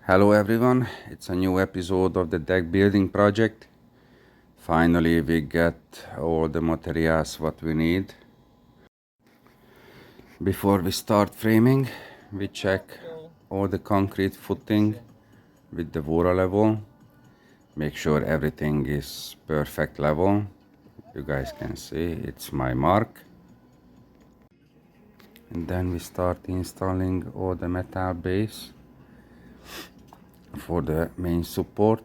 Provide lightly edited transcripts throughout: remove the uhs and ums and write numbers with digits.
Hello everyone, it's a new episode of the deck building project. Finally we get all the materials what we need. Before we start framing, we check all the concrete footing with the water level. Make sure everything is perfect level. You guys can see it's my mark. And then we start installing all the metal base for the main support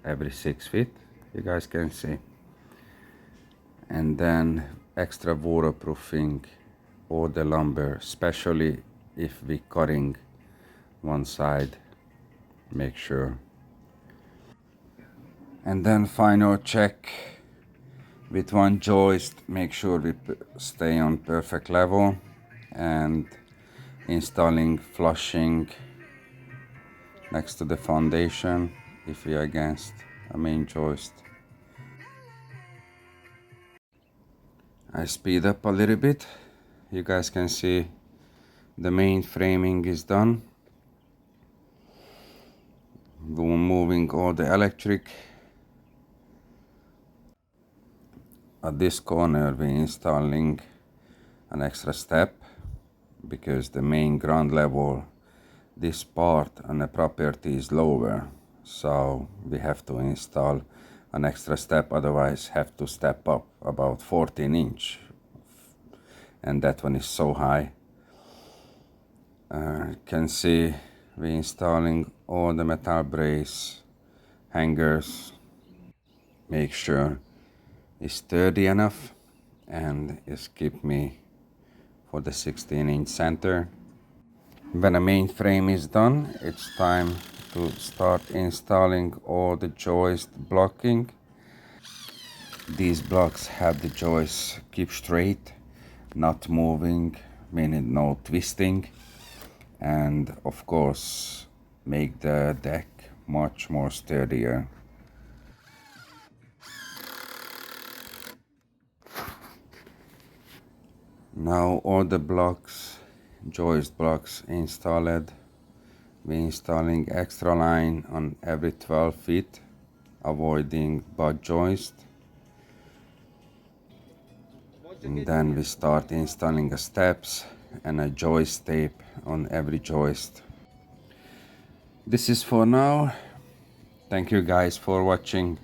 every 6 feet, you guys can see. And then extra waterproofing all the lumber, especially if we cutting one side, make sure. And then final check with one joist, make sure we stay on perfect level, and installing flushing next to the foundation if we are against a main joist. I speed up a little bit. You guys can see the main framing is done. We're moving all the electric. At this corner we're installing an extra step because the main ground level, this part on the property is lower, so we have to install an extra step, otherwise have to step up about 14 inch, and that one is so high. You can see we're installing all the metal brace hangers. Make sure it's sturdy enough and it's keep me for the 16-inch center. When the main frame is done, it's time to start installing all the joist blocking. These blocks have the joists keep straight, not moving, meaning no twisting, and of course make the deck much more sturdier. Now all the blocks, joist blocks installed. We're installing extra line on every 12 feet, avoiding butt joist. And then we start installing the steps and a joist tape on every joist. This is for now. Thank you guys for watching.